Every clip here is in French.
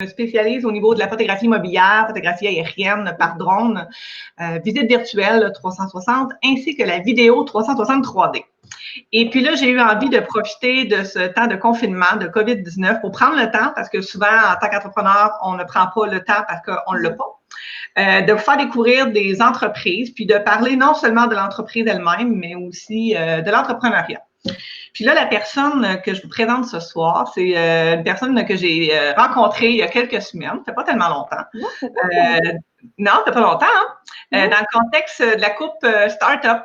me spécialise au niveau de la photographie immobilière, photographie aérienne par drone, visite virtuelle 360, ainsi que la vidéo 360 3D. Et puis là, j'ai eu envie de profiter de ce temps de confinement, de COVID-19, pour prendre le temps, parce que souvent, en tant qu'entrepreneur, on ne prend pas le temps parce qu'on ne l'a pas, de vous faire découvrir des entreprises, puis de parler non seulement de l'entreprise elle-même, mais aussi de l'entrepreneuriat. Puis là, la personne que je vous présente ce soir, c'est une personne que j'ai rencontrée il y a quelques semaines. Ça fait pas tellement longtemps. Non, ça fait pas longtemps. Hein? Dans le contexte de la coupe Startup.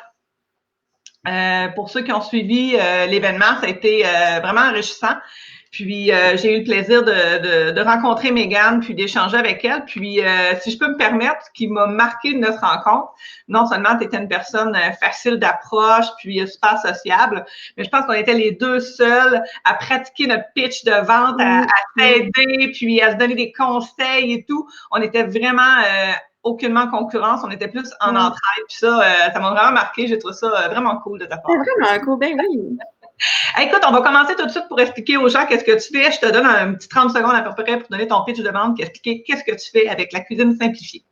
Pour ceux qui ont suivi l'événement, ça a été vraiment enrichissant. Puis, j'ai eu le plaisir de rencontrer Mégane, puis d'échanger avec elle. Puis, si je peux me permettre, ce qui m'a marqué de notre rencontre, non seulement tu étais une personne facile d'approche, puis super sociable, mais je pense qu'on était les deux seuls à pratiquer notre pitch de vente, à s'aider, puis à se donner des conseils et tout. On était vraiment aucunement en concurrence, on était plus en entraide. Puis ça m'a vraiment marqué. J'ai trouvé ça vraiment cool de ta part. C'est vraiment cool, ben oui. Écoute, on va commencer tout de suite pour expliquer aux gens qu'est-ce que tu fais. Je te donne un petit 30 secondes à peu près pour donner ton pitch de vente, expliquer qu'est-ce que tu fais avec la cuisine simplifiée.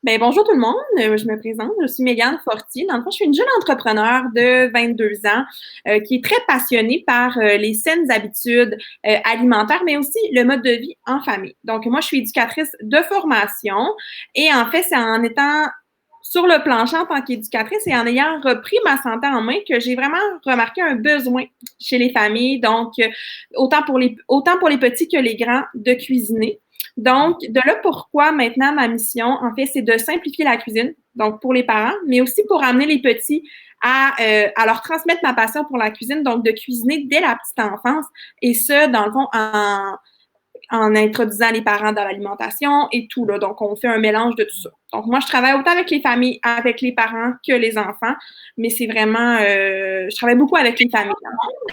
Ben, bonjour tout le monde, je me présente, je suis Mégane Fortier. Dans le fond, je suis une jeune entrepreneur de 22 ans qui est très passionnée par les saines habitudes alimentaires, mais aussi le mode de vie en famille. Donc, moi, je suis éducatrice de formation et en fait, c'est en étant sur le plancher en tant qu'éducatrice et en ayant repris ma santé en main que j'ai vraiment remarqué un besoin chez les familles, donc autant pour les petits que les grands, de cuisiner. Donc, de là pourquoi maintenant ma mission, en fait, c'est de simplifier la cuisine, donc pour les parents, mais aussi pour amener les petits à leur transmettre ma passion pour la cuisine, donc de cuisiner dès la petite enfance, et ce, dans le fond, en introduisant les parents dans l'alimentation et tout, là. Donc, on fait un mélange de tout ça. Donc, moi, je travaille autant avec les familles, avec les parents que les enfants, mais c'est vraiment... je travaille beaucoup avec les familles.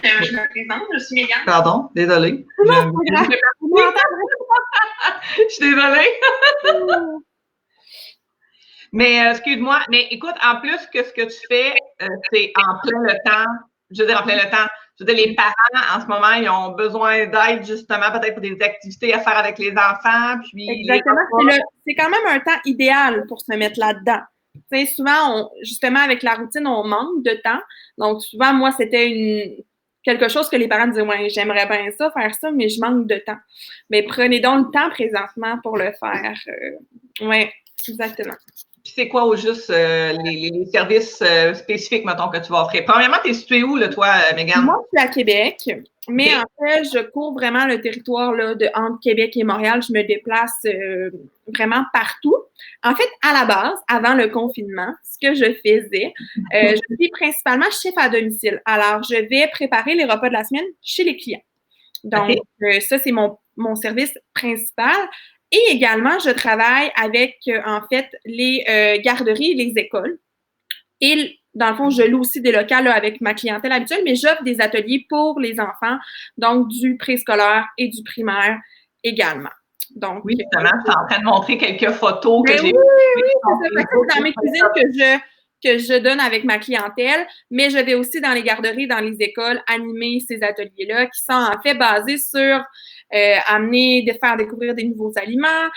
Je me présente, je suis Mégane. Pardon, désolée. Non, c'est grave. Je suis désolée. Mais excuse-moi, mais écoute, en plus que ce que tu fais, c'est en plein le temps. Je veux dire, en plein le temps. Je veux dire, les parents, en ce moment, ils ont besoin d'aide, justement, peut-être pour des activités à faire avec les enfants. Puis exactement. C'est quand même un temps idéal pour se mettre là-dedans. Tu sais, souvent, justement, avec la routine, on manque de temps. Donc, souvent, moi, c'était quelque chose que les parents disaient, ouais, j'aimerais bien ça, faire ça, mais je manque de temps. Mais prenez donc le temps présentement pour le faire. Oui, exactement. Puis c'est quoi au juste les services spécifiques, mettons, que tu vas offrir? Premièrement, tu es situé où, là, toi, Mégane? Moi, je suis à Québec, mais en fait, je couvre vraiment le territoire là, entre Québec et Montréal. Je me déplace vraiment partout. En fait, à la base, avant le confinement, ce que je faisais, je suis principalement chef à domicile. Alors, je vais préparer les repas de la semaine chez les clients. Donc, ça, c'est mon service principal. Et également, je travaille avec, en fait, les garderies et les écoles. Et dans le fond, je loue aussi des locales là, avec ma clientèle habituelle, mais j'offre des ateliers pour les enfants, donc du préscolaire et du primaire également. Donc, oui, justement, je suis en train de montrer quelques photos que j'ai. Oui, c'est dans mes cuisines que je donne avec ma clientèle, mais je vais aussi dans les garderies, dans les écoles, animer ces ateliers-là qui sont en fait basés sur faire découvrir des nouveaux aliments,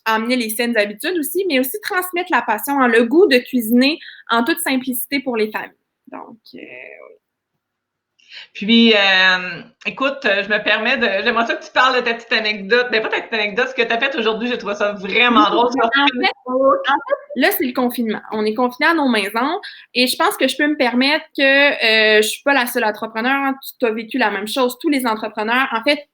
amener les saines habitudes aussi, mais aussi transmettre la passion, le goût de cuisiner en toute simplicité pour les familles. Donc, oui. Puis, écoute, je me permets j'aimerais ça que tu parles de ta petite anecdote. Mais pas ta petite anecdote, ce que tu as fait aujourd'hui, j'ai trouvé ça vraiment drôle. En fait, là, c'est le confinement. On est confinés à nos maisons et je pense que je peux me permettre que je suis pas la seule entrepreneur. Hein. Tu as vécu la même chose. Tous les entrepreneurs, en fait,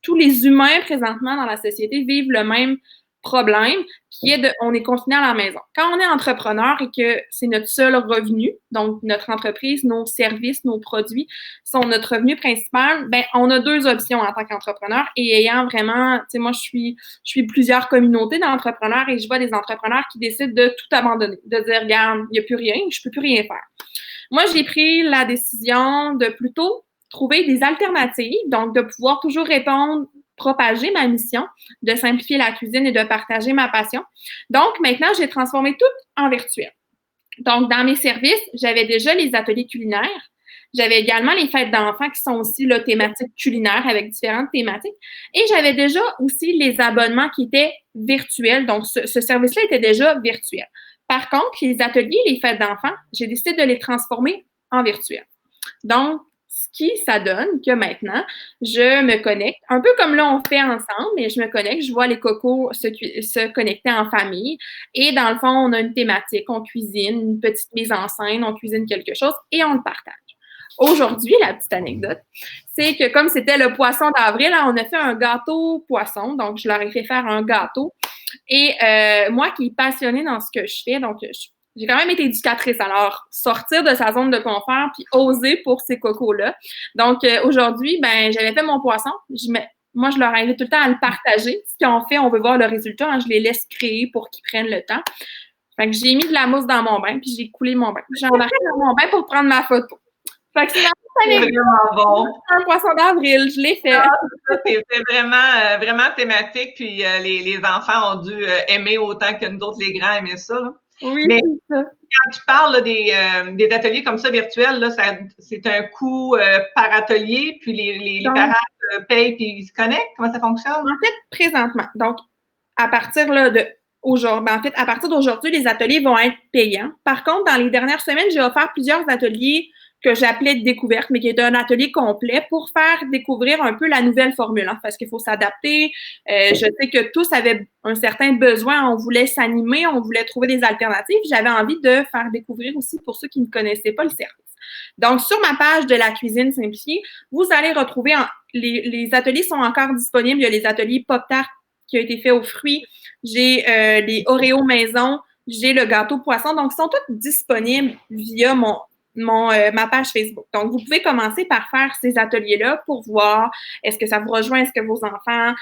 tous les humains présentement dans la société vivent le même problème qui est on est confiné à la maison. Quand on est entrepreneur et que c'est notre seul revenu, donc notre entreprise, nos services, nos produits sont notre revenu principal, ben on a deux options en tant qu'entrepreneur et ayant vraiment, tu sais, moi je suis plusieurs communautés d'entrepreneurs et je vois des entrepreneurs qui décident de tout abandonner, de dire regarde, il n'y a plus rien, je peux plus rien faire. Moi, j'ai pris la décision de plutôt trouver des alternatives, donc de pouvoir toujours propager ma mission, de simplifier la cuisine et de partager ma passion. Donc, maintenant, j'ai transformé tout en virtuel. Donc, dans mes services, j'avais déjà les ateliers culinaires, J'avais également les fêtes d'enfants qui sont aussi là, thématiques culinaires avec différentes thématiques. Et j'avais déjà aussi les abonnements qui étaient virtuels. Donc, ce service-là était déjà virtuel. Par contre, les ateliers, les fêtes d'enfants, j'ai décidé de les transformer en virtuel. Donc, ça donne que maintenant, je me connecte, un peu comme là, on fait ensemble, mais je me connecte, je vois les cocos se connecter en famille. Et dans le fond, on a une thématique, on cuisine, une petite mise en scène, on cuisine quelque chose et on le partage. Aujourd'hui, la petite anecdote, c'est que comme c'était le poisson d'avril, on a fait un gâteau poisson. Donc, je leur ai fait faire un gâteau. Et moi qui est passionnée dans ce que je fais, donc j'ai quand même été éducatrice. Alors, sortir de sa zone de confort puis oser pour ces cocos-là. Donc, aujourd'hui, ben j'avais fait mon poisson. Moi, je leur invite tout le temps à le partager. Ce qu'ils ont fait, on veut voir le résultat. Hein, je les laisse créer pour qu'ils prennent le temps. Fait que j'ai mis de la mousse dans mon bain puis j'ai coulé mon bain. J'ai embarqué dans mon bain pour prendre ma photo. Fait que c'est vraiment bon. Un poisson d'avril, je l'ai fait. C'est vraiment, vraiment thématique, puis les enfants ont dû aimer autant que nous autres, les grands, aimaient ça. Là. Oui, mais c'est ça. Quand tu parles là, des ateliers comme ça virtuels, là, c'est un coût par atelier, puis les parents payent puis ils se connectent. Comment ça fonctionne? En fait, présentement, donc à partir là, à partir d'aujourd'hui, les ateliers vont être payants. Par contre, dans les dernières semaines, j'ai offert plusieurs ateliers que j'appelais de découverte, mais qui était un atelier complet pour faire découvrir un peu la nouvelle formule, hein, parce qu'il faut s'adapter. Je sais que tous avaient un certain besoin, on voulait s'animer, on voulait trouver des alternatives. J'avais envie de faire découvrir aussi pour ceux qui ne connaissaient pas le service. Donc, sur ma page de la cuisine simplifiée, vous allez retrouver, les ateliers sont encore disponibles. Il y a les ateliers Pop-Tart qui a été fait aux fruits. J'ai les Oreos maison, j'ai le gâteau poisson. Donc, ils sont tous disponibles via ma page Facebook. Donc, vous pouvez commencer par faire ces ateliers-là pour voir est-ce que ça vous rejoint, est-ce que vos enfants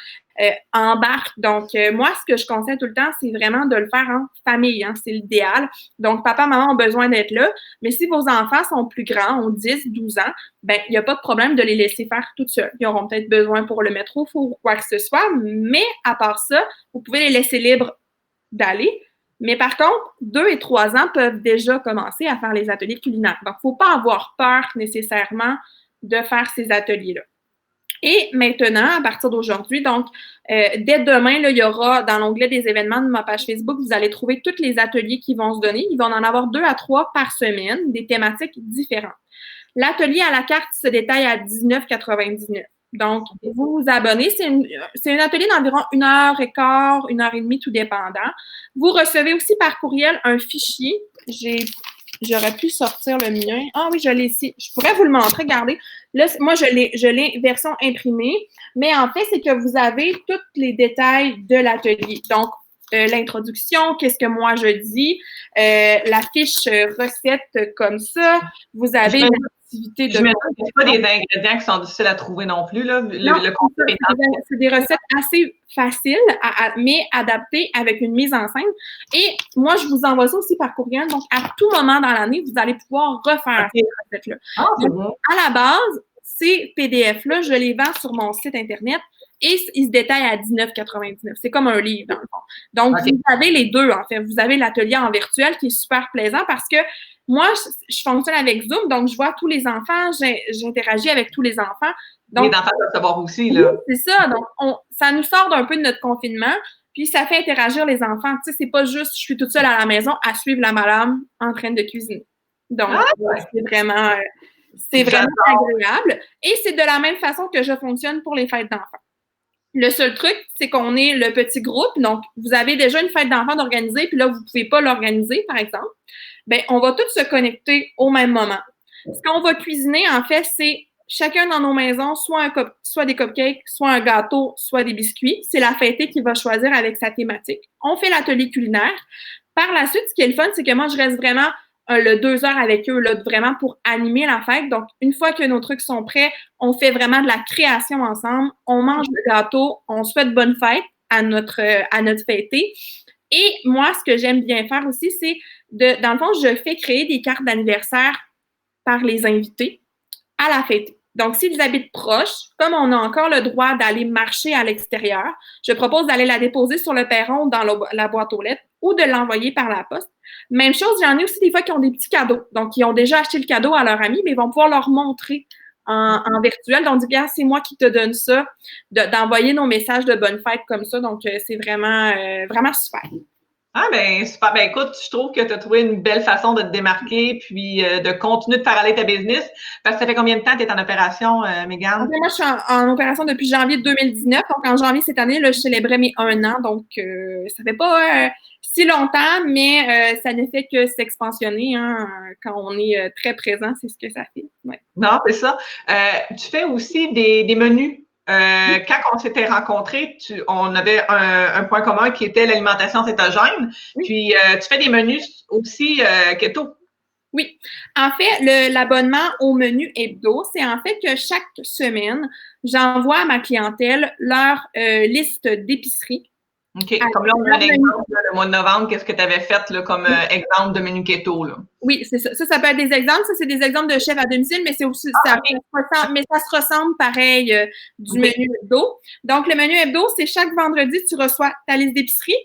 embarquent. Donc, moi, ce que je conseille tout le temps, c'est vraiment de le faire en famille. Hein, c'est l'idéal. Donc, papa, maman ont besoin d'être là. Mais si vos enfants sont plus grands, ont 10, 12 ans, ben il n'y a pas de problème de les laisser faire tout seuls. Ils auront peut-être besoin pour le mettre au four ou quoi que ce soit. Mais à part ça, vous pouvez les laisser libres d'aller. Mais par contre, 2 et 3 ans peuvent déjà commencer à faire les ateliers culinaires. Donc, il ne faut pas avoir peur nécessairement de faire ces ateliers-là. Et maintenant, à partir d'aujourd'hui, donc, dès demain, là, il y aura dans l'onglet des événements de ma page Facebook, vous allez trouver tous les ateliers qui vont se donner. Il va en avoir 2 à 3 par semaine, des thématiques différentes. L'atelier à la carte se détaille à $19,99. Donc, vous vous abonnez. C'est un atelier d'environ 1h15, 1h30, tout dépendant. Vous recevez aussi par courriel un fichier. J'aurais pu sortir le mien. Ah oui, je l'ai ici. Je pourrais vous le montrer. Regardez. Là, moi, je l'ai version imprimée. Mais en fait, c'est que vous avez tous les détails de l'atelier. Donc, l'introduction, qu'est-ce que moi je dis, la fiche recette comme ça. Vous avez une activité de... Je ne mets pas des ingrédients qui sont difficiles à trouver non plus. Là. C'est des recettes assez faciles, mais adaptées avec une mise en scène. Et moi, je vous envoie ça aussi par courriel. Donc, à tout moment dans l'année, vous allez pouvoir refaire ces recettes-là. À la base, ces PDF-là, je les vends sur mon site Internet. Et ils se détaillent à $19,99. C'est comme un livre, dans le fond. Donc, vous avez les deux, en fait. Vous avez l'atelier en virtuel qui est super plaisant parce que moi, je fonctionne avec Zoom, donc je vois tous les enfants, j'interagis avec tous les enfants. Donc, les enfants doivent savoir aussi, là. C'est ça. Donc, ça nous sort d'un peu de notre confinement, puis ça fait interagir les enfants. Tu sais, c'est pas juste je suis toute seule à la maison à suivre la madame en train de cuisiner. Donc, c'est vraiment agréable. Et c'est de la même façon que je fonctionne pour les fêtes d'enfants. Le seul truc, c'est qu'on est le petit groupe. Donc, vous avez déjà une fête d'enfants d'organiser, puis là, vous ne pouvez pas l'organiser, par exemple. Bien, on va tous se connecter au même moment. Ce qu'on va cuisiner, en fait, c'est chacun dans nos maisons, soit des cupcakes, soit un gâteau, soit des biscuits. C'est la fêtée qui va choisir avec sa thématique. On fait l'atelier culinaire. Par la suite, ce qui est le fun, c'est que moi, je reste vraiment le 2 heures avec eux, là, vraiment pour animer la fête. Donc, une fois que nos trucs sont prêts, on fait vraiment de la création ensemble. On mange le gâteau, on souhaite bonne fête à notre fêtée. Et moi, ce que j'aime bien faire aussi, c'est dans le fond, je fais créer des cartes d'anniversaire par les invités à la fêtée. Donc, s'ils habitent proches, comme on a encore le droit d'aller marcher à l'extérieur, je propose d'aller la déposer sur le perron dans la boîte aux lettres ou de l'envoyer par la poste. Même chose, j'en ai aussi des fois qui ont des petits cadeaux. Donc, ils ont déjà acheté le cadeau à leur ami, mais ils vont pouvoir leur montrer en virtuel. Donc, dis bien, c'est moi qui te donne ça, d'envoyer nos messages de bonne fête comme ça. Donc, c'est vraiment, vraiment super. Ah, ben, super. Ben, écoute, je trouve que tu as trouvé une belle façon de te démarquer puis de continuer de faire aller ta business. Parce que ça fait combien de temps que tu es en opération, Mégane? En fait, moi, je suis en opération depuis janvier 2019. Donc, en janvier cette année, là, je célébrais mes 1 an. Donc, ça fait pas si longtemps, mais ça ne fait que s'expansionner. Hein, quand on est très présent, c'est ce que ça fait. Ouais. Non, c'est ça. Tu fais aussi des menus. Quand on s'était rencontrés, on avait un point commun qui était l'alimentation cétogène. Oui. Puis, tu fais des menus aussi keto. Oui. En fait, l'abonnement au menu hebdo, c'est en fait que chaque semaine, j'envoie à ma clientèle leur liste d'épicerie. OK. Comme là, on a un exemple, le mois de novembre, qu'est-ce que tu avais fait là, comme exemple de menu keto? Là? Oui, c'est ça. Ça peut être des exemples. Ça, c'est des exemples de chefs à domicile, mais c'est aussi mais ça se ressemble pareil du menu hebdo. Donc, le menu hebdo, c'est chaque vendredi, tu reçois ta liste d'épicerie,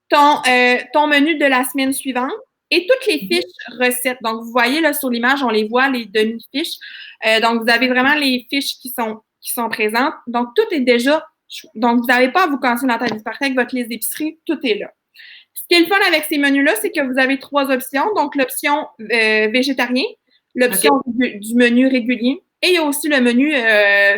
ton menu de la semaine suivante et toutes les fiches recettes. Donc, vous voyez là sur l'image, on les voit, les demi-fiches. Donc, vous avez vraiment les fiches qui sont présentes. Donc, tout est déjà. Donc, vous n'avez pas à vous casser la tête. Vous partez avec votre liste d'épicerie, tout est là. Ce qui est le fun avec ces menus-là, c'est que vous avez 3 options. Donc, l'option végétarien, l'option du menu régulier et il y a aussi le menu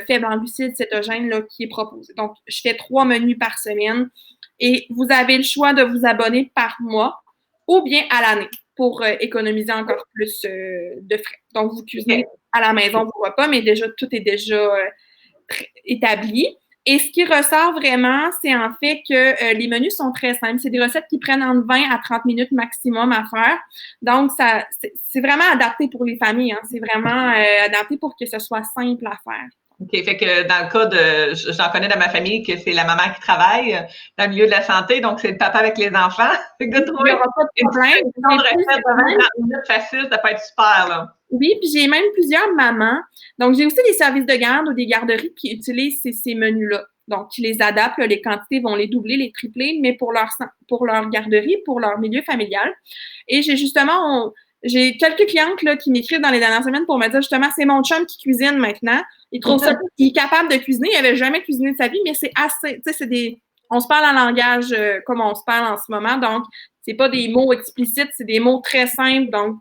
faible en glucides cétogène là, qui est proposé. Donc, je fais 3 menus par semaine et vous avez le choix de vous abonner par mois ou bien à l'année pour économiser encore plus de frais. Donc, vous cuisinez à la maison vos repas, mais déjà, tout est déjà établi. Et ce qui ressort vraiment, c'est en fait que les menus sont très simples. C'est des recettes qui prennent entre 20 à 30 minutes maximum à faire. Donc, c'est vraiment adapté pour les familles. Hein. C'est vraiment adapté pour que ce soit simple à faire. OK. Fait que dans le cas j'en connais dans ma famille que c'est la maman qui travaille dans le milieu de la santé, donc c'est le papa avec les enfants. Fait que de trouver une recette de 20 minutes facile, ça peut être super, là. Oui, puis j'ai même plusieurs mamans. Donc, j'ai aussi des services de garde ou des garderies qui utilisent ces menus-là. Donc, qui les adaptent, là, les quantités vont les doubler, les tripler, mais pour leur garderie, pour leur milieu familial. Et j'ai quelques clientes là, qui m'écrivent dans les dernières semaines pour me dire justement, c'est mon chum qui cuisine maintenant. Il trouve ça, il est capable de cuisiner. Il n'avait jamais cuisiné de sa vie, mais c'est assez, tu sais, on se parle en langage comme on se parle en ce moment. Donc, c'est pas des mots explicites, c'est des mots très simples. Donc,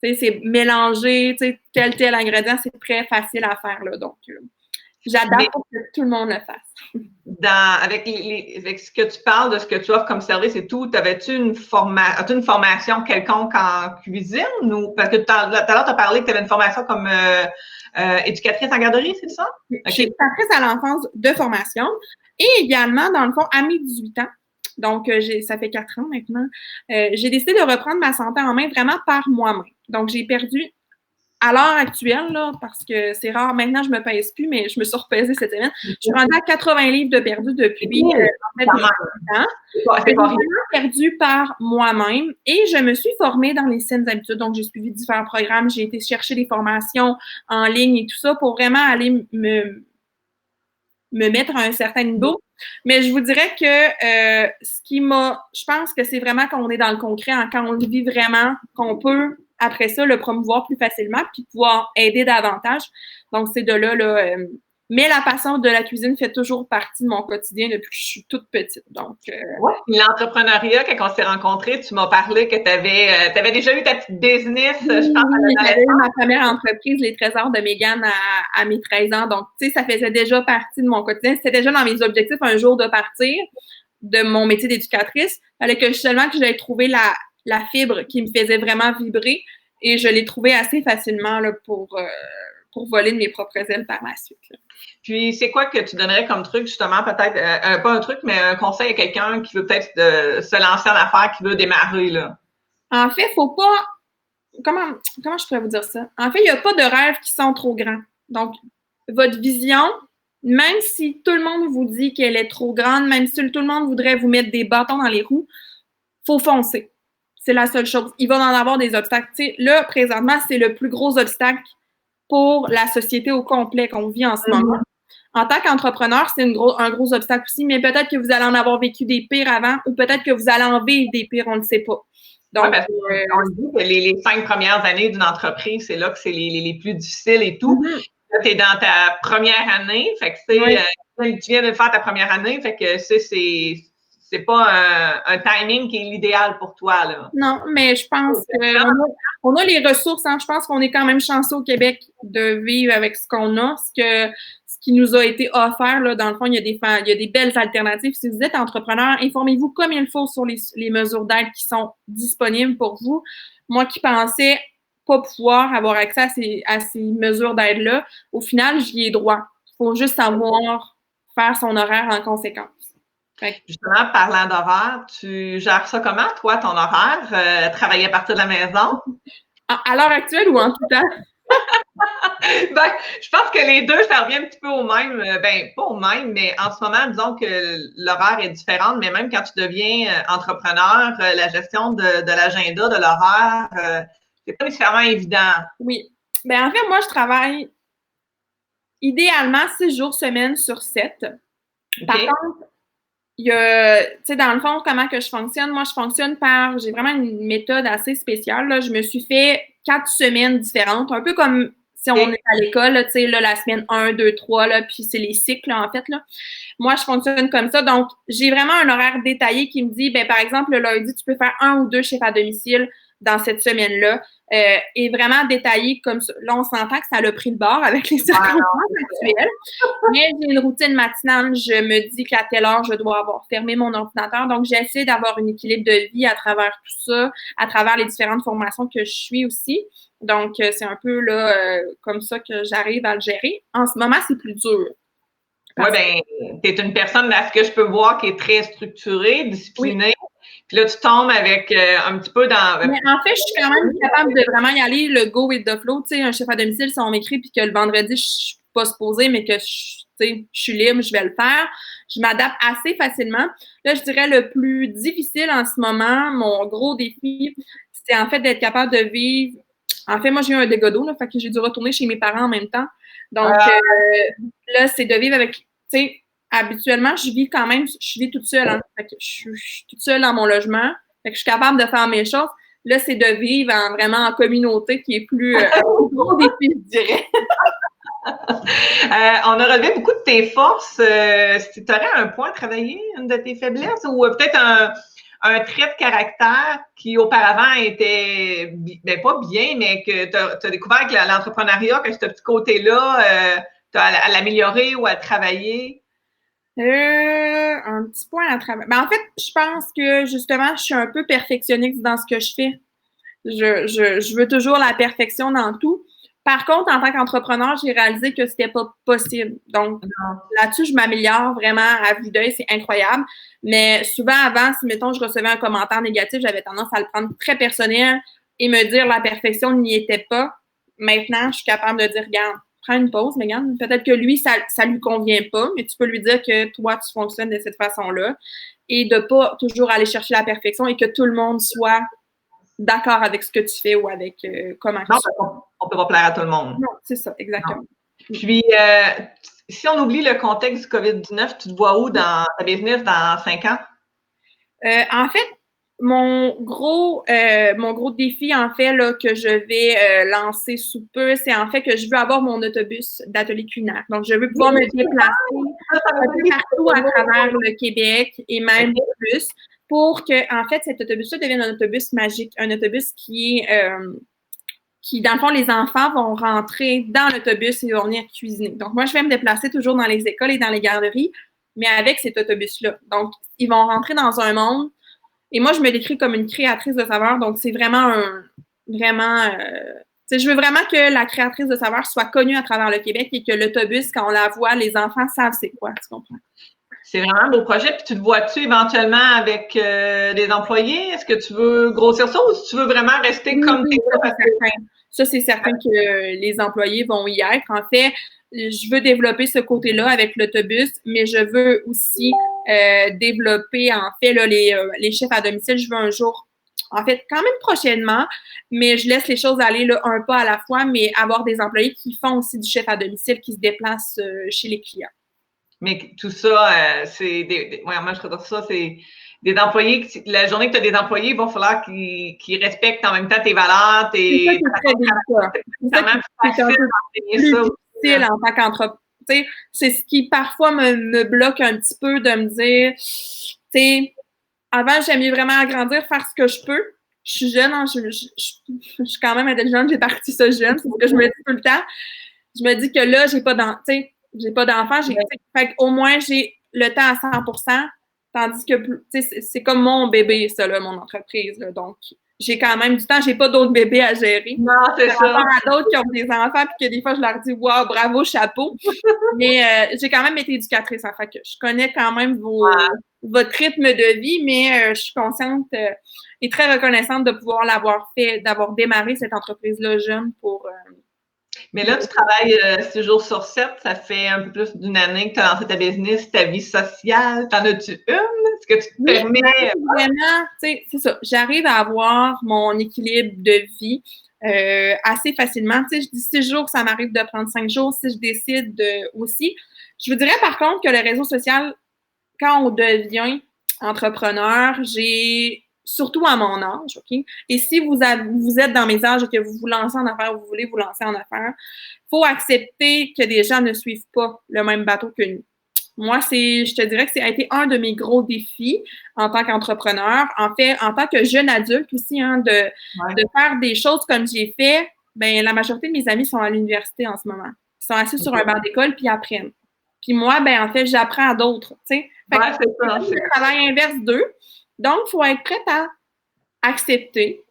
c'est mélanger tel ingrédient, c'est très facile à faire. Là, donc, j'adapte pour que tout le monde le fasse. Avec ce que tu parles de ce que tu offres comme service et tout, avais-tu une formation quelconque en cuisine? Parce que tout à l'heure, tu as parlé que tu avais une formation comme éducatrice en garderie, c'est ça? Okay. Je suis éducatrice à l'enfance de formation et également, dans le fond, à mes 18 ans. Donc, ça fait 4 ans maintenant. J'ai décidé de reprendre ma santé en main vraiment par moi-même. Donc, j'ai perdu, à l'heure actuelle, là, parce que c'est rare, maintenant, je me pèse plus, mais je me suis repesée cette semaine. Je suis rendue à 80 livres de perdu depuis en fait, 18 ans. J'ai vraiment perdu par moi-même et je me suis formée dans les saines habitudes. Donc, j'ai suivi différents programmes. J'ai été chercher des formations en ligne et tout ça pour vraiment aller me mettre à un certain niveau. Mais je vous dirais que je pense que c'est vraiment quand on est dans le concret, quand on le vit vraiment, qu'on peut, après ça, le promouvoir plus facilement puis pouvoir aider davantage. Donc, c'est de là, mais la passion de la cuisine fait toujours partie de mon quotidien depuis que je suis toute petite. Donc, l'entrepreneuriat, quand on s'est rencontrés, tu m'as parlé que tu avais déjà eu ta petite business, je pense. Oui, j'avais eu ma première entreprise, Les Trésors de Mégane, à mes 13 ans. Donc, tu sais, ça faisait déjà partie de mon quotidien. C'était déjà dans mes objectifs un jour de partir de mon métier d'éducatrice. Il fallait que seulement que j'aille trouver la fibre qui me faisait vraiment vibrer. Et je l'ai trouvé assez facilement là, pour voler de mes propres ailes par la suite. Là. Puis, c'est quoi que tu donnerais comme truc, justement, peut-être, pas un truc, mais un conseil à quelqu'un qui veut peut-être se lancer en affaires, qui veut démarrer, là? En fait, faut pas... Comment je pourrais vous dire ça? En fait, il n'y a pas de rêves qui sont trop grands. Donc, votre vision, même si tout le monde vous dit qu'elle est trop grande, même si tout le monde voudrait vous mettre des bâtons dans les roues, faut foncer. C'est la seule chose. Il va en avoir des obstacles. Tu sais, là, présentement, c'est le plus gros obstacle pour la société au complet qu'on vit en ce moment. en tant qu'entrepreneur, c'est un gros obstacle aussi, mais peut-être que vous allez en avoir vécu des pires avant ou peut-être que vous allez en vivre des pires, on ne le sait pas. Donc, parce on dit que les 5 premières années d'une entreprise, c'est là que c'est les plus difficiles et tout. Là, tu es dans ta première année, fait que tu viens de faire ta première année, fait que c'est pas un timing qui est l'idéal pour toi, là. Non, mais je pense qu'on a les ressources, hein. Je pense qu'on est quand même chanceux au Québec de vivre avec ce qu'on a, ce qui nous a été offert, là. Dans le fond, il y a des belles alternatives. Si vous êtes entrepreneur, informez-vous comme il faut sur les mesures d'aide qui sont disponibles pour vous. Moi qui pensais pas pouvoir avoir accès à ces mesures d'aide-là, au final, j'y ai droit. Il faut juste savoir faire son horaire en conséquence. Justement, parlant d'horaire, tu gères ça comment, toi, ton horaire? Travailler à partir de la maison? À l'heure actuelle ou en tout temps? Ben, je pense que les deux, ça revient un petit peu au même. Ben, pas au même, mais en ce moment, disons que l'horaire est différent, mais même quand tu deviens entrepreneur, la gestion de l'agenda, de l'horaire, c'est pas nécessairement évident. Oui. Ben, en fait, moi, je travaille idéalement 6 jours semaine sur 7. Par contre, il y a, tu sais, dans le fond, comment que je fonctionne? Moi, je fonctionne j'ai vraiment une méthode assez spéciale, là. Je me suis fait 4 semaines différentes, un peu comme si on est à l'école, tu sais, là, la semaine 1, 2, 3, là, puis c'est les cycles, là, en fait, là. Moi, je fonctionne comme ça. Donc, j'ai vraiment un horaire détaillé qui me dit, ben, par exemple, le lundi, tu peux faire 1 ou 2 chiffres à domicile dans cette semaine-là. Et vraiment détaillé comme ça. Là, on s'entend que ça a pris le bord avec les circonstances actuelles. Mais j'ai une routine matinale. Je me dis qu'à telle heure, je dois avoir fermé mon ordinateur. Donc, j'essaie d'avoir un équilibre de vie à travers tout ça, à travers les différentes formations que je suis aussi. Donc, c'est un peu là comme ça que j'arrive à le gérer. En ce moment, c'est plus dur. Oui, ben, tu es une personne, à ce que je peux voir, qui est très structurée, disciplinée. Oui. Puis là, tu tombes avec un petit peu dans. Mais en fait, je suis quand même capable de vraiment y aller le go with the flow. Tu sais, un chef à domicile, si on m'écrit puis que le vendredi, je suis pas supposée, mais que je suis libre, je vais le faire. Je m'adapte assez facilement. Là, je dirais le plus difficile en ce moment, mon gros défi, c'est en fait d'être capable de vivre. En fait, moi, j'ai eu un dégât d'eau, là, fait que j'ai dû retourner chez mes parents en même temps. Donc, là, c'est de vivre avec, tu sais, habituellement, je vis toute seule. Hein. Fait que je suis toute seule dans mon logement. Fait que je suis capable de faire mes choses. Là, c'est de vivre vraiment en communauté qui est plus un gros défi, je dirais. On a relevé beaucoup de tes forces. Si tu aurais un point à travailler, une de tes faiblesses, ou peut-être un trait de caractère qui auparavant était, ben pas bien, mais que tu as découvert avec l'entrepreneuriat, que ce petit côté-là, tu as à l'améliorer ou à travailler? Un petit point à travailler. Ben, en fait, je pense que justement, je suis un peu perfectionniste dans ce que je fais. Je veux toujours la perfection dans tout. Par contre, en tant qu'entrepreneur, j'ai réalisé que c'était pas possible. Donc, là-dessus, je m'améliore vraiment à vue d'œil, c'est incroyable. Mais souvent, avant, si, mettons, je recevais un commentaire négatif, j'avais tendance à le prendre très personnel et me dire la perfection n'y était pas. Maintenant, je suis capable de dire, regarde, prends une pause, mais regarde, peut-être que lui, ça lui convient pas, mais tu peux lui dire que toi, tu fonctionnes de cette façon-là et de pas toujours aller chercher la perfection et que tout le monde soit d'accord avec ce que tu fais ou avec comment tu fais. Non, on ne peut pas plaire à tout le monde. Non, c'est ça, exactement. Non. Puis, si on oublie le contexte du COVID-19, tu te vois où dans ta business dans 5 ans? En fait, mon gros défi, en fait, là, que je vais lancer sous peu, c'est en fait que je veux avoir mon autobus d'atelier culinaire. Donc, je veux pouvoir me déplacer partout à travers le Québec et même plus pour que, en fait, cet autobus-là devienne un autobus magique, un autobus qui, dans le fond, les enfants vont rentrer dans l'autobus et vont venir cuisiner. Donc, moi, je vais me déplacer toujours dans les écoles et dans les garderies, mais avec cet autobus-là. Donc, ils vont rentrer dans un monde. Et moi, je me décris comme une créatrice de saveurs. Donc, c'est vraiment je veux vraiment que la créatrice de saveurs soit connue à travers le Québec et que l'autobus, quand on la voit, les enfants savent c'est quoi. Tu comprends? C'est vraiment un beau projet. Puis tu te vois-tu éventuellement avec des employés? Est-ce que tu veux grossir ça ou si tu veux vraiment rester comme tu es? Ça, c'est certain que les employés vont y être. En fait, je veux développer ce côté-là avec l'autobus, mais je veux aussi développer, en fait, là, les chefs à domicile. Je veux un jour, en fait, quand même prochainement, mais je laisse les choses aller là, un pas à la fois, mais avoir des employés qui font aussi du chef à domicile, qui se déplacent chez les clients. Mais tout ça, c'est ouais, moi, je trouve ça, c'est des employés, la journée que tu as des employés, il va falloir qu'ils respectent en même temps tes valeurs, C'est ça qui est très délicat. C'est ça qui est un peu plus difficile en tant qu'entrepreneur. C'est ce qui parfois me bloque un petit peu de me dire, tu sais, avant, j'aimais vraiment agrandir, faire ce que je peux. Je suis jeune, hein, je suis quand même intelligente, j'ai parti ça jeune, c'est ce que je me dis tout le temps. Je me dis que là, j'ai pas d'enfant, fait qu'au moins j'ai le temps à 100%, tandis que c'est comme mon bébé, ça, là, mon entreprise. Là, donc, j'ai quand même du temps, j'ai pas d'autres bébés à gérer. Non, c'est ça. Par rapport à d'autres qui ont des enfants, puis que des fois, je leur dis, wow, bravo, chapeau. Mais j'ai quand même été éducatrice, en fait que je connais quand même votre rythme de vie, mais je suis consciente et très reconnaissante de pouvoir l'avoir fait, d'avoir démarré cette entreprise-là jeune pour. Mais là, tu travailles 6 jours sur 7, ça fait un peu plus d'une année que tu as lancé ta business, ta vie sociale. T'en as-tu une? Est-ce que tu te permets? Vraiment, tu sais, c'est ça. J'arrive à avoir mon équilibre de vie assez facilement. Tu sais, je dis 6 jours, ça m'arrive de prendre 5 jours si je décide aussi. Je vous dirais par contre que le réseau social, quand on devient entrepreneur, j'ai surtout à mon âge, OK? Et si vous êtes dans mes âges et que vous vous lancez en affaires, vous voulez vous lancer en affaires, il faut accepter que des gens ne suivent pas le même bateau que nous. Moi, je te dirais que ça a été un de mes gros défis en tant qu'entrepreneur. En fait, en tant que jeune adulte aussi, hein, de faire des choses comme j'ai fait, ben la majorité de mes amis sont à l'université en ce moment. Ils sont assis sur un banc d'école puis apprennent. Puis moi, ben en fait, j'apprends à d'autres, tu sais. Fait que c'est le travail inverse d'eux. Donc, il faut être prête à accepter.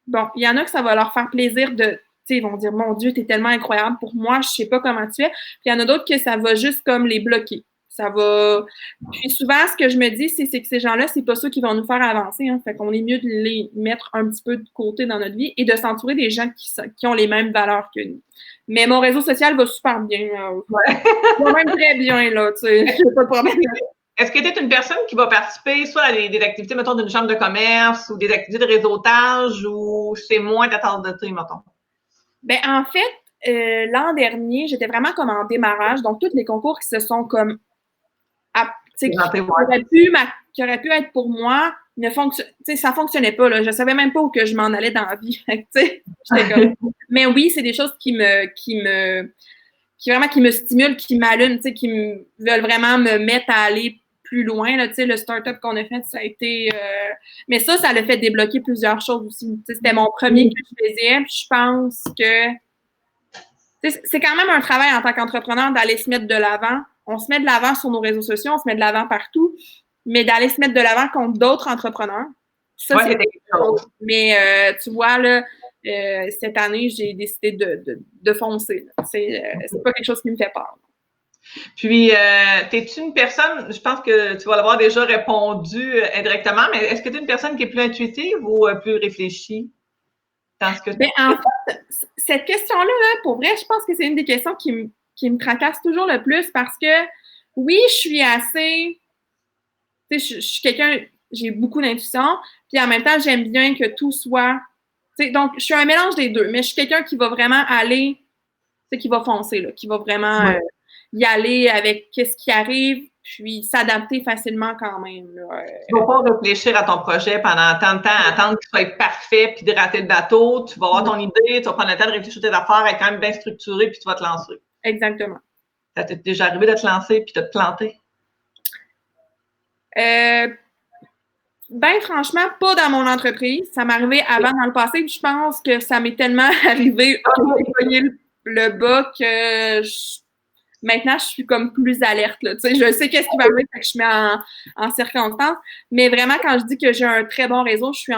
Bon, il y en a que ça va leur faire plaisir de, tu sais, ils vont dire, mon Dieu, t'es tellement incroyable pour moi, je sais pas comment tu fais. Puis il y en a d'autres que ça va juste comme les bloquer. Ça va. Puis souvent, ce que je me dis, c'est que ces gens-là, c'est pas ceux qui vont nous faire avancer. Hein. Fait qu'on est mieux de les mettre un petit peu de côté dans notre vie et de s'entourer des gens qui ont les mêmes valeurs que nous. Mais mon réseau social va super bien. Va même très bien, là. Tu sais, j'ai pas de problème. Est-ce que tu es une personne qui va participer soit à des activités, mettons, d'une chambre de commerce ou des activités de réseautage ou c'est moins ta tasse de thé, mettons? Ben, en fait, l'an dernier, j'étais vraiment comme en démarrage. Donc, tous les concours qui se sont comme qui auraient pu être pour moi, ça fonctionnait pas. Là. Je savais même pas où que je m'en allais dans la vie. Mais oui, c'est des choses qui me stimulent, qui m'allument, qui veulent vraiment me mettre à aller plus loin. Là, le start-up qu'on a fait, ça a été... Mais ça l'a fait débloquer plusieurs choses aussi. C'était mon premier que je faisais. Puis je pense que c'est quand même un travail en tant qu'entrepreneur d'aller se mettre de l'avant. On se met de l'avant sur nos réseaux sociaux, on se met de l'avant partout, mais d'aller se mettre de l'avant contre d'autres entrepreneurs, ça, c'est quelque chose. Mais tu vois, là, cette année, j'ai décidé de foncer. C'est pas quelque chose qui me fait peur. Puis, t'es-tu une personne, je pense que tu vas l'avoir déjà répondu indirectement, mais est-ce que tu es une personne qui est plus intuitive ou plus réfléchie dans ce que ben, en fait, cette question-là, là, pour vrai, je pense que c'est une des questions qui me tracasse toujours le plus parce que, oui, je suis assez... Tu sais, je suis quelqu'un... J'ai beaucoup d'intuition, puis en même temps, j'aime bien que tout soit... Tu sais, donc, je suis un mélange des deux, mais je suis quelqu'un qui va vraiment aller... Tu sais, qui va foncer, là, qui va vraiment y aller avec qu'est-ce qui arrive, puis s'adapter facilement quand même. Tu vas pas réfléchir à ton projet pendant tant de temps, attendre qu'il soit parfait, puis de rater le bateau. Tu vas avoir ton idée, tu vas prendre le temps de réfléchir à tes affaires, être quand même bien structuré, puis tu vas te lancer. Exactement. Ça t'est déjà arrivé de te lancer puis de te planter? Ben franchement, pas dans mon entreprise. Ça m'est arrivé avant dans le passé, puis je pense que ça m'est tellement arrivé que j'ai pogné le bas que maintenant, je suis comme plus alerte. Là. Tu sais, je sais qu'est-ce qui va arriver, que je mets en circonstance. Mais vraiment, quand je dis que j'ai un très bon réseau, je suis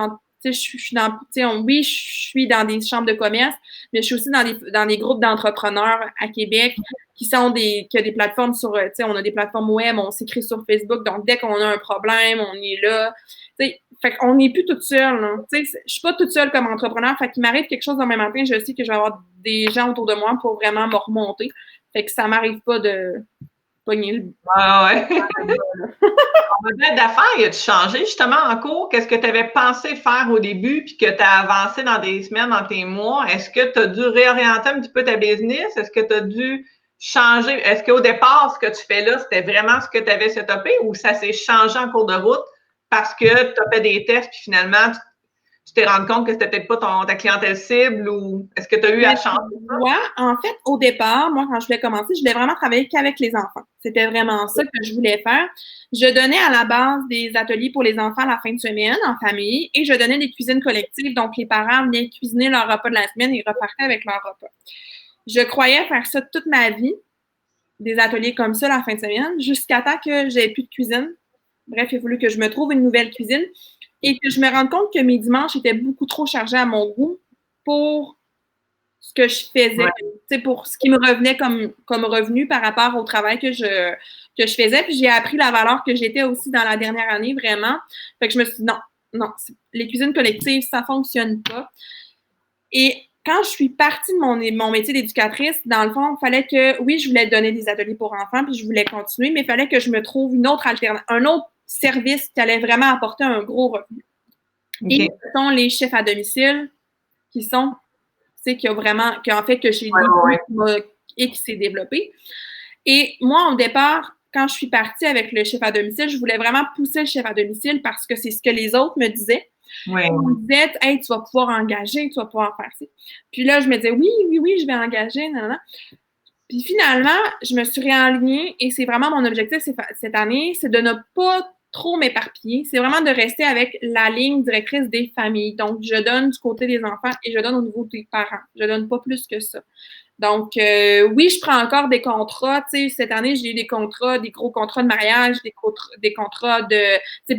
oui, je suis dans des chambres de commerce, mais je suis aussi dans des groupes d'entrepreneurs à Québec qui ont des plateformes sur, on a des plateformes web, on s'écrit sur Facebook. Donc, dès qu'on a un problème, on est là. T'sais, fait qu'on n'est plus toute seule. Je suis pas toute seule comme entrepreneur. Fait qu'il m'arrive quelque chose demain matin, je sais que je vais avoir des gens autour de moi pour vraiment me remonter. Fait que ça m'arrive pas de pogner le... Ah ouais. Ton modèle d'affaires, il a-tu changé justement en cours? Qu'est-ce que tu avais pensé faire au début puis que tu as avancé dans des semaines, dans tes mois? Est-ce que tu as dû réorienter un petit peu ta business? Est-ce que tu as dû changé? Est-ce qu'au départ, ce que tu fais là, c'était vraiment ce que tu avais setupé ou ça s'est changé en cours de route parce que tu as fait des tests puis finalement, tu t'es rendu compte que c'était peut-être pas ta clientèle cible ou est-ce que tu as eu à changer ça? Ouais, en fait, au départ, moi, quand je voulais commencer, je voulais vraiment travailler qu'avec les enfants. C'était vraiment ça que je voulais faire. Je donnais à la base des ateliers pour les enfants la fin de semaine en famille et je donnais des cuisines collectives. Donc, les parents venaient cuisiner leur repas de la semaine et repartaient avec leur repas. Je croyais faire ça toute ma vie, des ateliers comme ça la fin de semaine, jusqu'à temps que j'avais plus de cuisine. Bref, il a fallu que je me trouve une nouvelle cuisine et que je me rende compte que mes dimanches étaient beaucoup trop chargés à mon goût pour ce que je faisais, pour ce qui me revenait comme revenu par rapport au travail que je faisais. Puis j'ai appris la valeur que j'étais aussi dans la dernière année, vraiment. Fait que je me suis dit, non, les cuisines collectives, ça fonctionne pas. Et quand je suis partie de mon métier d'éducatrice, dans le fond, il fallait que, oui, je voulais donner des ateliers pour enfants, puis je voulais continuer, mais il fallait que je me trouve une autre alternative, un autre service qui allait vraiment apporter un gros revenu. Okay. Et ce sont les chefs à domicile qui sont, tu sais, qui ont fait que chez nous, et qui s'est développé. Et moi, au départ, quand je suis partie avec le chef à domicile, je voulais vraiment pousser le chef à domicile parce que c'est ce que les autres me disaient. Ouais. On me disait, hey, tu vas pouvoir engager, tu vas pouvoir faire ça. Puis là, je me disais, oui, je vais engager, nanana. Puis finalement, je me suis réalignée et c'est vraiment mon objectif cette année, c'est de ne pas trop m'éparpiller. C'est vraiment de rester avec la ligne directrice des familles. Donc, je donne du côté des enfants et je donne au niveau des parents. Je donne pas plus que ça. Donc, oui, je prends encore des contrats. Tu sais, cette année, j'ai eu des contrats, des gros contrats de mariage, des contrats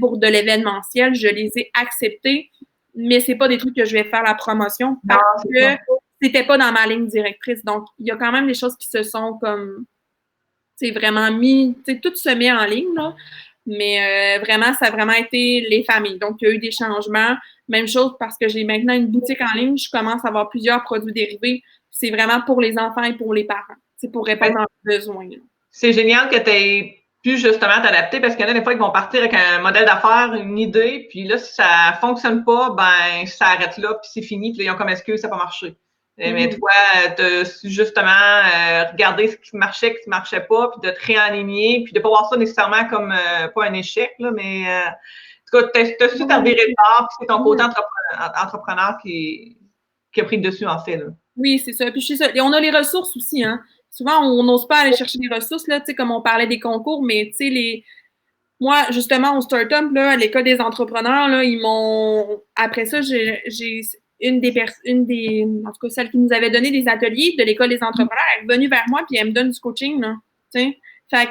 pour de l'événementiel. Je les ai acceptés, mais c'est pas des trucs que je vais faire la promotion parce que c'était pas dans ma ligne directrice. Donc, il y a quand même des choses qui se sont comme, tu sais, vraiment mis, tu sais, tout se met en ligne, là. Mais vraiment, ça a vraiment été les familles. Donc, il y a eu des changements. Même chose parce que j'ai maintenant une boutique en ligne. Je commence à avoir plusieurs produits dérivés. C'est vraiment pour les enfants et pour les parents. C'est pour répondre à leurs besoins. C'est génial que tu aies pu justement t'adapter parce qu'il y en a des fois qui vont partir avec un modèle d'affaires, une idée, puis là, si ça fonctionne pas, ben ça arrête là, puis c'est fini, puis là, ils ont comme excuse, ça n'a pas marché. Mais toi, tu as justement regardé ce qui marchait pas, puis de te réaligner, puis de pas voir ça nécessairement comme pas un échec, là, mais en tout cas, tu as su t'arriver de part, puis c'est ton côté entrepreneur qui a pris le dessus, en fait. Là. Oui, c'est ça. Puis je sais ça. Et on a les ressources aussi, hein. Souvent, on n'ose pas aller chercher des ressources, là, tu sais, comme on parlait des concours, mais tu sais, moi, justement, au Startup, là, à l'École des entrepreneurs, là, ils m'ont. Après ça, j'ai une des. En tout cas, celle qui nous avait donné des ateliers de l'École des entrepreneurs, elle est venue vers moi, puis elle me donne du coaching, là. Tu sais. Fait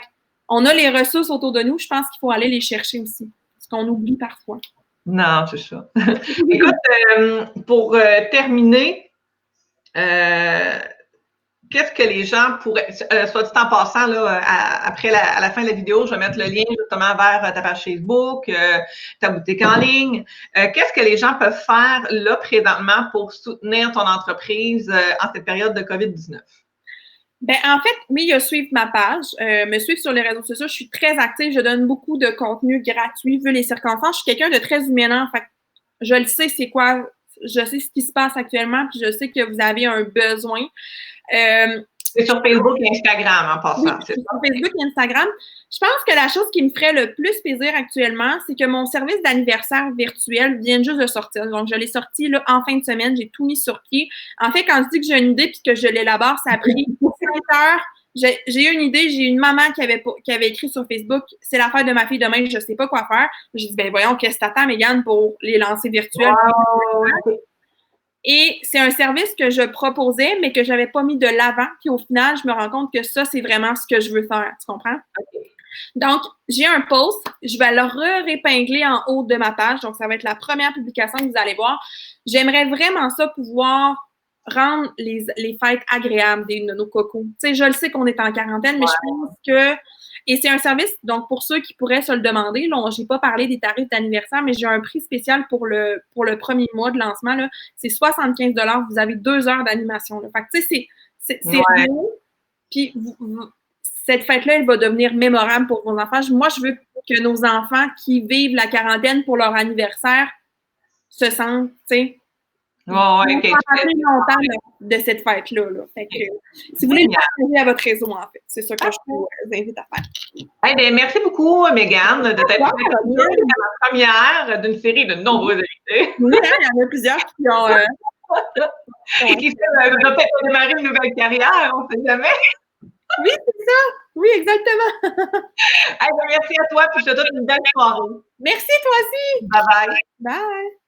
qu'on a les ressources autour de nous, je pense qu'il faut aller les chercher aussi. Ce qu'on oublie parfois. Non, c'est ça. Écoute, pour terminer, qu'est-ce que les gens pourraient, soit dit en passant, là, à la fin de la vidéo, je vais mettre le lien justement vers ta page Facebook, ta boutique en ligne. Qu'est-ce que les gens peuvent faire là présentement pour soutenir ton entreprise en cette période de COVID-19? Ben, en fait, oui, il y a suivre ma page, me suivre sur les réseaux sociaux. Je suis très active, je donne beaucoup de contenu gratuit vu les circonstances. Je suis quelqu'un de très humain. En fait, je le sais, c'est quoi, je sais ce qui se passe actuellement, puis je sais que vous avez un besoin. C'est sur Facebook et Instagram en passant. Oui, sur Facebook et Instagram. Je pense que la chose qui me ferait le plus plaisir actuellement, c'est que mon service d'anniversaire virtuel vient juste de sortir. Donc, je l'ai sorti là, en fin de semaine. J'ai tout mis sur pied. En fait, quand je dis que j'ai une idée puis que je l'élabore, ça a pris 5 heures. J'ai eu une idée. J'ai une maman qui avait écrit sur Facebook « C'est la fête de ma fille demain, je ne sais pas quoi faire. » J'ai dit « Ben voyons, qu'est-ce que t'attends, Mégane, pour les lancer virtuels? Wow. » Et c'est un service que je proposais, mais que je n'avais pas mis de l'avant. Puis au final, je me rends compte que ça, c'est vraiment ce que je veux faire. Tu comprends? Okay. Donc, j'ai un post. Je vais le répingler en haut de ma page. Donc, ça va être la première publication que vous allez voir. J'aimerais vraiment ça pouvoir rendre les fêtes agréables de nos cocos. Tu sais, je le sais qu'on est en quarantaine, mais je pense que... Et c'est un service, donc pour ceux qui pourraient se le demander, là, je n'ai pas parlé des tarifs d'anniversaire, mais j'ai un prix spécial pour le premier mois de lancement. Là, c'est 75 $. Vous avez 2 heures d'animation. Là. Fait que, tu sais, c'est beau. Puis, cette fête-là, elle va devenir mémorable pour vos enfants. Moi, je veux que nos enfants qui vivent la quarantaine pour leur anniversaire se sentent, tu sais, Ouais, ouais, On Kate va Spade. parler longtemps de cette fête-là. Là. Fait que, si vous voulez le Génial. partager à votre réseau, en fait, c'est ça que je vous invite à faire. Eh bien, merci beaucoup, Mégane, de t'être Wow, prêtée à la première d'une série de nombreux invités oui, hein, il y en a plusieurs qui ont. qui va peut-être démarrer une nouvelle carrière, on ne sait jamais. Oui, c'est ça. Oui, exactement. Eh bien, merci à toi, puis je te souhaite une belle soirée. Merci, toi aussi. Bye bye. Bye.